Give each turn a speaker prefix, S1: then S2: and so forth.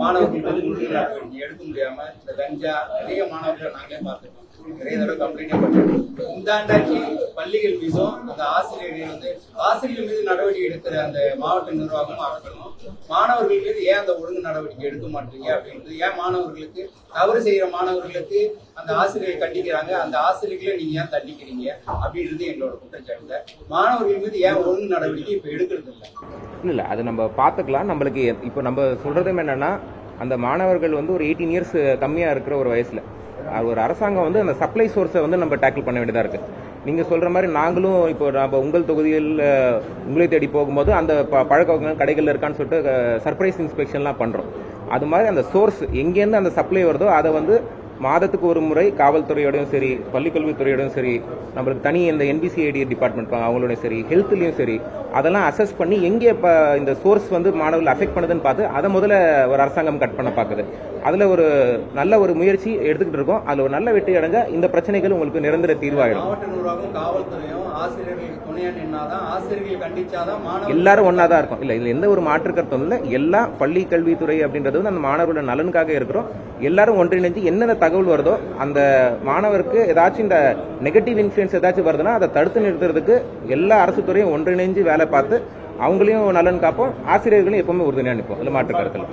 S1: மாணவர்கள் வந்து முழு நடவடிக்கை எடுக்க முடியாம இந்த கஞ்சா நிறைய மாணவர்களை நாங்களே பார்த்துருக்கோம். நிறைய தடவை கம்ப்ளைண்ட் பண்ணிருக்கோம். இந்த ஆண்டாட்சி பள்ளிகள் மீதும் அந்த ஆசிரியர்கள் வந்து ஆசிரியர்கள் மீது நடவடிக்கை எடுக்கிற அந்த மாவட்ட நிர்வாகமும் அரசும் மாணவர்கள் மீது ஏன் அந்த ஒழுங்கு நடவடிக்கை எடுக்க மாட்டீங்க அப்படின்றது, ஏன் மாணவர்களுக்கு தவறு செய்யற மாணவர்களுக்கு அந்த ஆசிரியர்கள் கண்டிக்கிறாங்க, அந்த ஆசிரியர்களை நீங்க ஏன் தண்டிக்கிறீங்க அப்படின்றது எங்களோட குற்றச்சாட்டு. மாணவர்கள் மீது ஏன் ஒழுங்கு நடவடிக்கை இப்ப எடுக்கிறது இல்லை?
S2: இல்ல அது நம்ம பாத்துக்கலாம். நம்மளுக்கு இப்போ நம்ம சொல்றதும் என்னன்னா, அந்த மாணவர்கள் வந்து ஒரு 18 இயர்ஸ் கம்மியா இருக்கிற ஒரு வயசுல ஒரு அரசாங்கம் வந்து அந்த சப்ளை சோர்ஸை வந்து நம்ம டேக்கிள் பண்ண வேண்டியதா இருக்கு. நீங்க சொல்ற மாதிரி நாங்களும் இப்போ நம்ம உங்கள் தொகுதியில் உங்களை தேடி போகும்போது அந்த பழக்க வகைகள் கடைகள்ல இருக்கான்னு சொல்லிட்டு சர்ப்ரைஸ் இன்ஸ்பெக்ஷன்லாம் பண்றோம். அது மாதிரி அந்த சோர்ஸ் எங்கேருந்து அந்த சப்ளை வருதோ அதை வந்து மாதத்துக்கு ஒரு முறை காவல்துறையோடையும் சரி, பள்ளிக்கல்வித்துறையோடையும் சரி, நம்மளுக்கு தனி இந்த NBCID டிபார்ட்மெண்ட் அவங்களோடையும் சரி, ஹெல்த்லயும் சரி, அதெல்லாம் அசஸ் பண்ணி எங்கே இப்போ இந்த சோர்ஸ் வந்து மாணவர்கள் அஃபெக்ட் பண்ணுதுன்னு பார்த்து அதை முதல்ல ஒரு அரசாங்கம் கட் பண்ண பார்க்குது. அதில் ஒரு நல்ல ஒரு முயற்சி எடுத்துக்கிட்டு இருக்கோம். அதில் ஒரு நல்ல வெற்றி அடைஞ்சா இந்த பிரச்சனைகள் உங்களுக்கு நிரந்தர தீர்வாயிடும்.
S1: மாவட்ட நிர்வாகம் காவல்துறையும் ஆசிரியர்களுக்கு துணையா நின்னாதான், ஆசிரியர்கள் கண்டிச்சாதான் மாணவர்கள்
S2: எல்லாரும் ஒன்னா தான் இருக்கும். இல்ல இதுல எந்த ஒரு மாற்று கருத்தும் இல்லை. எல்லா பள்ளி கல்வித்துறை அப்படின்றது வந்து அந்த மாணவர்களோட நலனுக்காக இருக்கிறோம். எல்லாரும் ஒன்றிணைஞ்சு என்னென்ன தகவல் வருதோ அந்த மாணவருக்கு ஏதாச்சும் இந்த நெகட்டிவ் இன்ஃபுளுன்ஸ் ஏதாச்சும் வருதுன்னா அதை தடுத்து நிறுத்துறதுக்கு எல்லா அரசு துறையும் ஒன்றிணைஞ்சு வேலை பார்த்து அவங்களையும் நலன் காப்போம், ஆசிரியர்களையும் எப்பவுமே உறுதுணையா நிற்போம். அதுல மாற்று கருத்துல